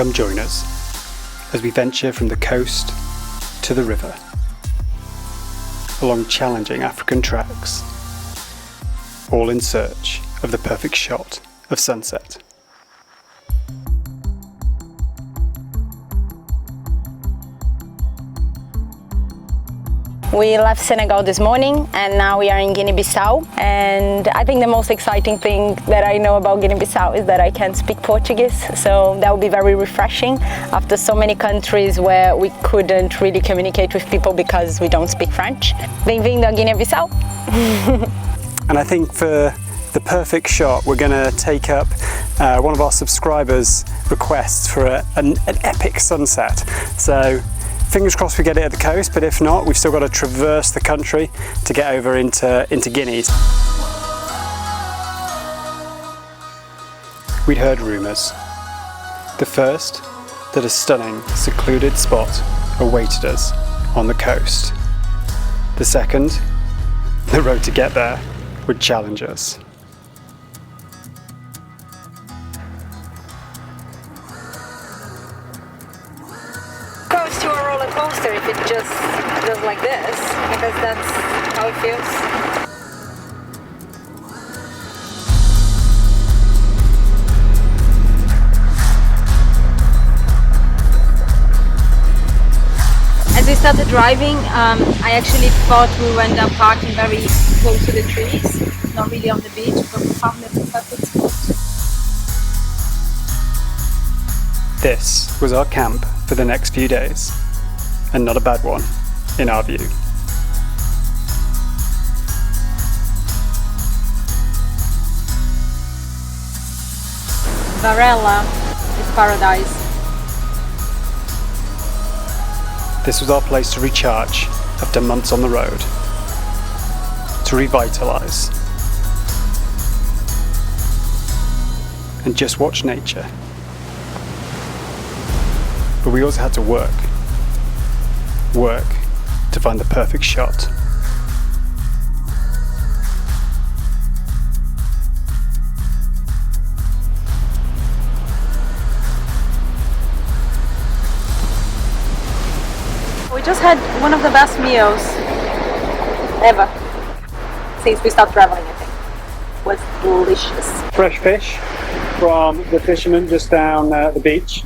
Come join us as we venture from the coast to the river, along challenging African tracks, all in search of the perfect shot of sunset. We left Senegal this morning and now we are in Guinea-Bissau, and I think the most exciting thing that I know about Guinea-Bissau is that I can speak Portuguese, so that will be very refreshing after so many countries where we couldn't really communicate with people because we don't speak French. Bem-vindo a Guinea-Bissau! And I think for the perfect shot we're going to take up one of our subscribers' requests for an epic sunset. So fingers crossed we get it at the coast, but if not, we've still got to traverse the country to get over into Guinea. We'd heard rumours. The first, that a stunning, secluded spot awaited us on the coast. The second, the road to get there would challenge us. To a roller coaster if it just goes like this, because that's how it feels. As we started driving, I actually thought we would end up parking very close to the trees, not really on the beach, but we found it a perfect spot. This was our camp for the next few days, and not a bad one, in our view. Varela is paradise. This was our place to recharge after months on the road, to revitalise, and just watch nature. But we also had to work to find the perfect shot. We just had one of the best meals ever since we started traveling, I think. It was delicious. Fresh fish from the fishermen just down the beach.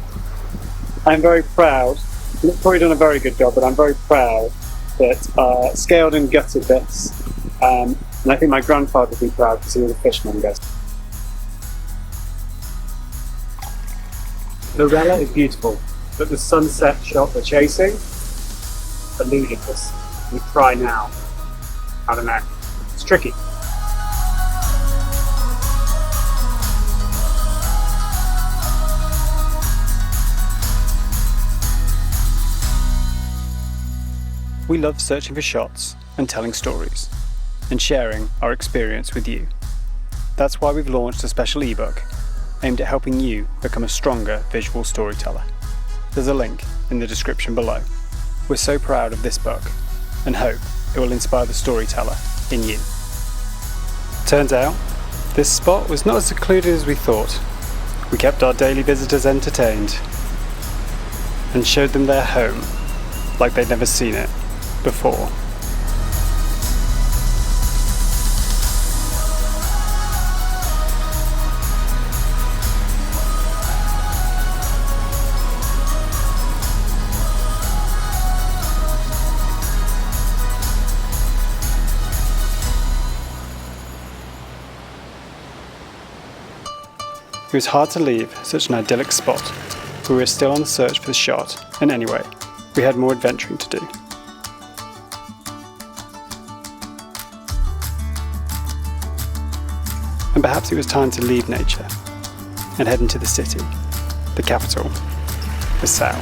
I'm very proud, we've probably done a very good job, but I'm very proud that scaled and gutted this. And I think my grandfather would be proud because he was a fisherman, guys. Varela is beautiful, but the sunset shot we're chasing eluded us. We try now. I don't know. It's tricky. We love searching for shots and telling stories, and sharing our experience with you. That's why we've launched a special ebook aimed at helping you become a stronger visual storyteller. There's a link in the description below. We're so proud of this book and hope it will inspire the storyteller in you. Turns out, this spot was not as secluded as we thought. We kept our daily visitors entertained and showed them their home like they'd never seen it before. It was hard to leave such an idyllic spot, but we were still on the search for the shot, and anyway, we had more adventuring to do. And perhaps it was time to leave nature and head into the city, the capital, Bissau.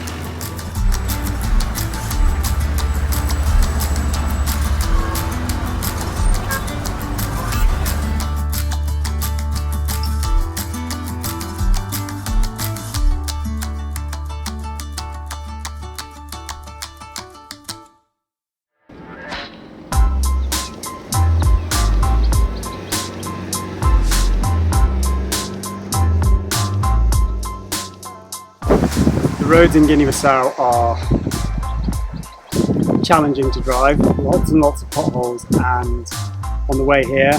roads in Guinea-Bissau are challenging to drive, lots and lots of potholes, and on the way here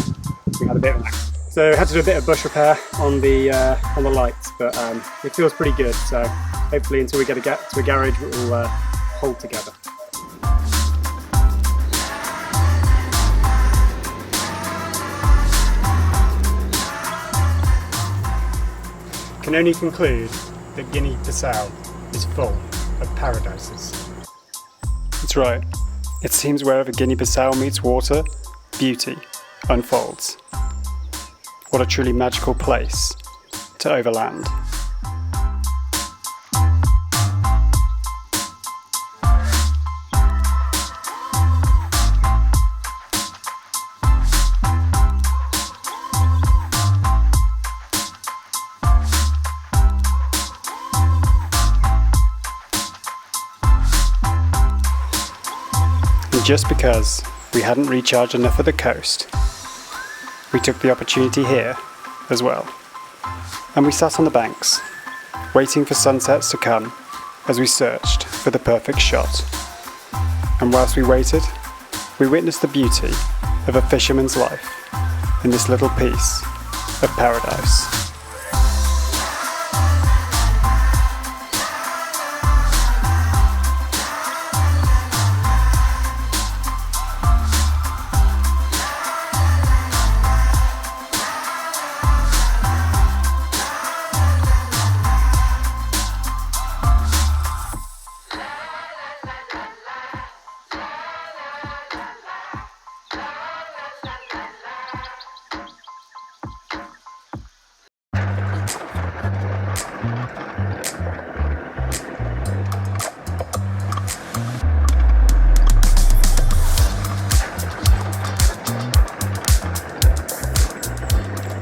we had a bit of an accident. So we had to do a bit of bush repair on the lights, but it feels pretty good, so hopefully until we get to a garage it will hold together. Can only conclude that Guinea-Bissau is full of paradises. That's right. It seems wherever Guinea-Bissau meets water, beauty unfolds. What a truly magical place to overland. And just because we hadn't recharged enough at the coast, we took the opportunity here as well. And we sat on the banks, waiting for sunsets to come as we searched for the perfect shot. And whilst we waited, we witnessed the beauty of a fisherman's life in this little piece of paradise.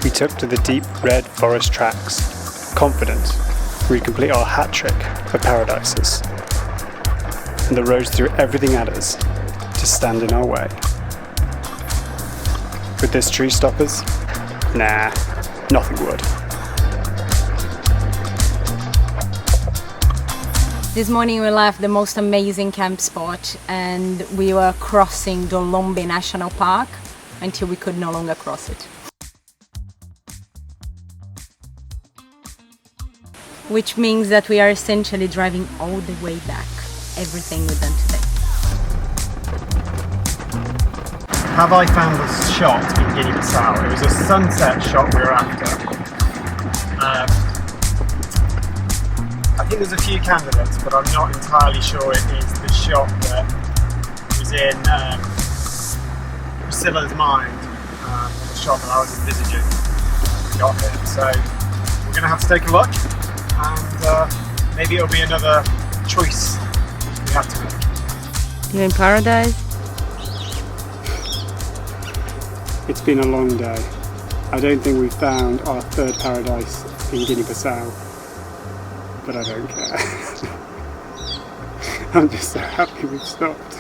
We took to the deep red forest tracks, confident we'd complete our hat trick of paradises. And the roads threw everything at us to stand in our way. Would this tree stop us? Nah, nothing would. This morning we left the most amazing camp spot and we were crossing Dolombe National Park until we could no longer cross it. Which means that we are essentially driving all the way back, everything we've done today. Have I found this shot in Guinea-Bissau? It was a sunset shot we were after. I think there's a few candidates, but I'm not entirely sure it is the shot that was in Priscilla's mind, the shot that I was envisaging when we got here. So we're going to have to take a look. And maybe it'll be another choice we have to make. You're in paradise? It's been a long day. I don't think we've found our third paradise in Guinea-Bissau, but I don't care. I'm just so happy we've stopped.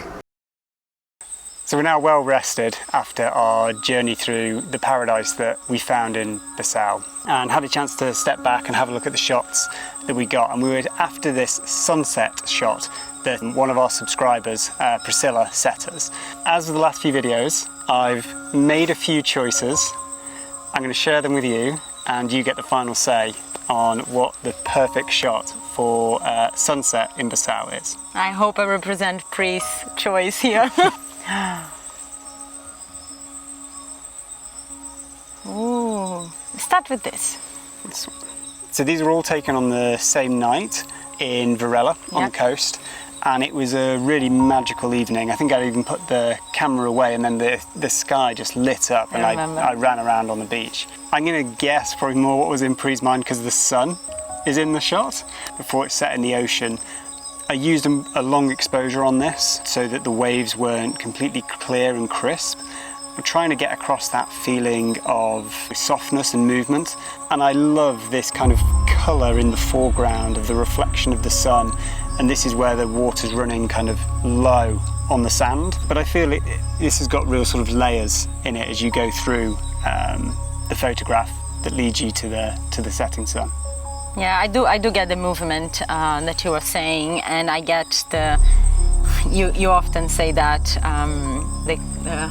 So we're now well rested after our journey through the paradise that we found in Bissau, and had a chance to step back and have a look at the shots that we got. And we were after this sunset shot that one of our subscribers, Priscilla, set us. As with the last few videos, I've made a few choices. I'm going to share them with you, and you get the final say on what the perfect shot for sunset in Bissau is. I hope I represent Pri's choice here. Ooh, start with this. So these were all taken on the same night in Varela on the coast, and it was a really magical evening. I think I even put the camera away, and then the sky just lit up, and I ran around on the beach. I'm going to guess probably more what was in Pri's mind, because the sun is in the shot before it set in the ocean. I used a long exposure on this so that the waves weren't completely clear and crisp. I'm trying to get across that feeling of softness and movement, and I love this kind of colour in the foreground of the reflection of the sun, and this is where the water's running kind of low on the sand. But I feel this has got real sort of layers in it as you go through the photograph that leads you to the setting sun. Yeah, I do get the movement that you were saying, and I get the. You often say that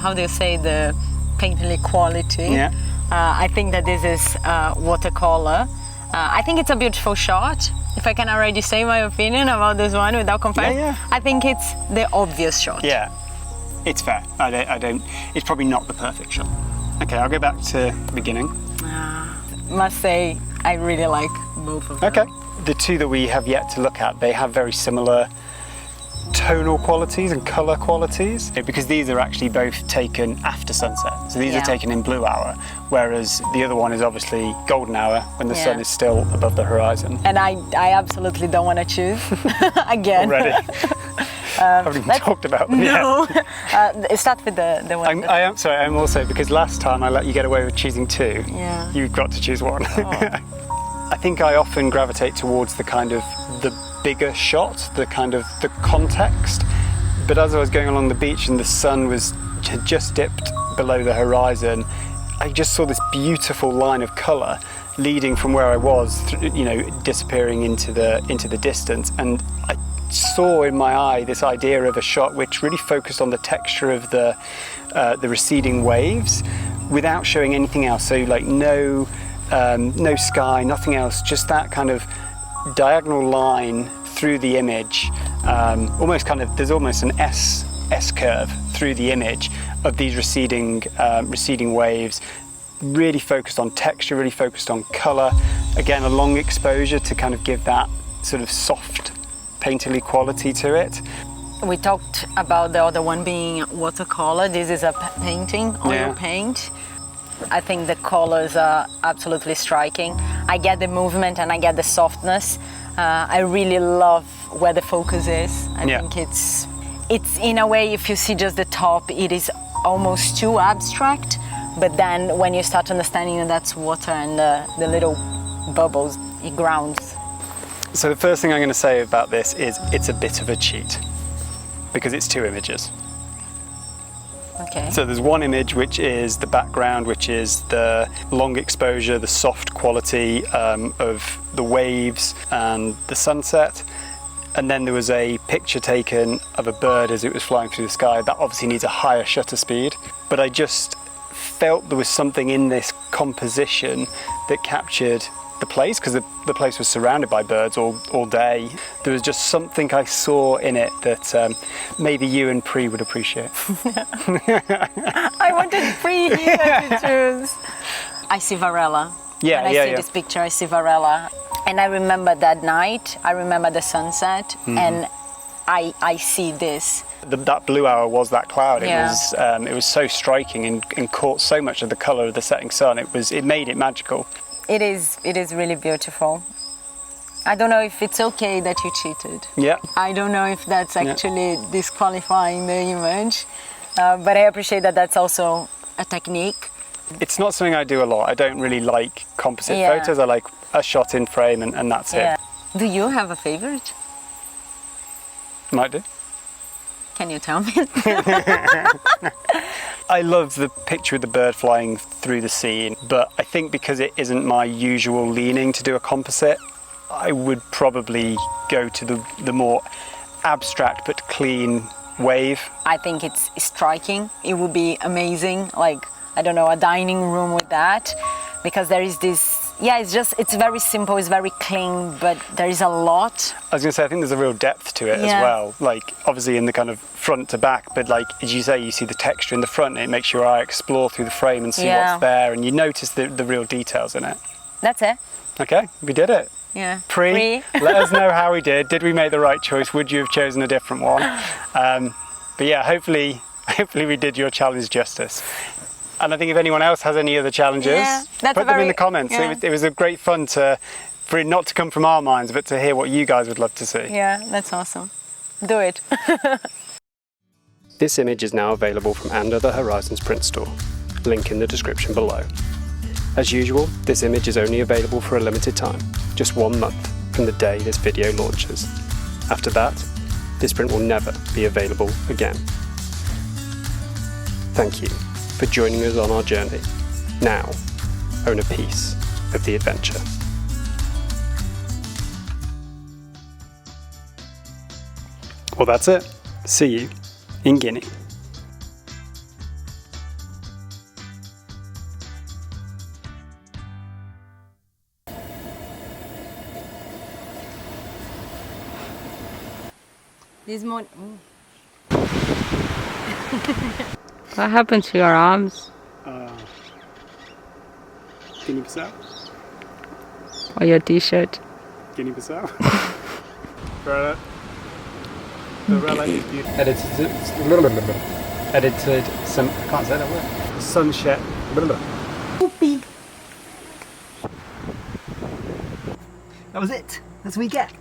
how do you say, the painterly quality? Yeah. I think that this is watercolor. I think it's a beautiful shot. If I can already say my opinion about this one without comparing, Yeah. I think it's the obvious shot. Yeah, it's fair. I don't. It's probably not the perfect shot. Okay, I'll go back to the beginning. Must say, I really like both of them. Okay. The two that we have yet to look at, they have very similar tonal qualities and colour qualities, because these are actually both taken after sunset. So these are taken in blue hour, whereas the other one is obviously golden hour when the sun is still above the horizon. And I absolutely don't want to choose again. Already. Haven't even talked about them No. yet. Start with the one. I am sorry, I'm also, because last time I let you get away with choosing two, Yeah. you've got to choose one. Oh. I think I often gravitate towards the kind of the bigger shot, the kind of the context. But as I was going along the beach and the sun had just dipped below the horizon, I just saw this beautiful line of colour leading from where I was, disappearing into the distance, and I saw in my eye this idea of a shot which really focused on the texture of the receding waves without showing anything else. So like no sky, nothing else, just that kind of diagonal line through the image, there's almost an S curve through the image of these receding waves, really focused on texture, really focused on colour. Again, a long exposure to kind of give that sort of soft painterly quality to it. We talked about the other one being watercolor. This is a painting, oil paint. I think the colors are absolutely striking. I get the movement and I get the softness. I really love where the focus is. I think it's in a way, if you see just the top, it is almost too abstract. But then when you start understanding that that's water and the little bubbles, it grounds. So the first thing I'm going to say about this is it's a bit of a cheat because it's two images. Okay. So there's one image which is the background, which is the long exposure, the soft quality of the waves and the sunset. And then there was a picture taken of a bird as it was flying through the sky. That obviously needs a higher shutter speed. But I just felt there was something in this composition that captured the place, because the place was surrounded by birds all day. There was just something I saw in it that maybe you and Pri would appreciate. I wanted Pri here to choose. I see Varela. When I see this picture, I see Varela. And I remember that night, I remember the sunset, and I see this. That blue hour was that cloud. It was so striking and caught so much of the colour of the setting sun. It made it magical. It is really beautiful. I don't know if it's okay that you cheated. Yeah. I don't know if that's actually disqualifying the image, but I appreciate that that's also a technique. It's not something I do a lot. I don't really like composite photos. I like a shot in frame and that's it. Do you have a favorite? Might do. Can you tell me? I love the picture of the bird flying through the scene, but I think because it isn't my usual leaning to do a composite, I would probably go to the more abstract but clean wave. I think it's striking. It would be amazing, like, I don't know, a dining room with that, because there is this, it's very simple, it's very clean, but there is a lot. I was going to say, I think there's a real depth to it as well, like obviously in the kind of front to back, but like as you say, you see the texture in the front, and it makes your eye explore through the frame and see what's there, and you notice the real details in it. That's it. Okay, we did it. Yeah. Pri, let us know how we did. Did we make the right choice? Would you have chosen a different one? But yeah, hopefully we did your challenge justice. And I think if anyone else has any other challenges, put them in the comments. It was a great fun for it not to come from our minds, but to hear what you guys would love to see. Yeah, that's awesome. Do it. This image is now available from And Other Horizons print store. Link in the description below. As usual, this image is only available for a limited time, just 1 month from the day this video launches. After that, this print will never be available again. Thank you for joining us on our journey. Now, own a piece of the adventure. Well, that's it. See you in Guinea. This morning. What happened to your arms Guinea-Bissau? or your t-shirt? Guinea-Bissau. Varela is beautiful. Edited some. I can't say that word. Sunset. That was it. That's what we get.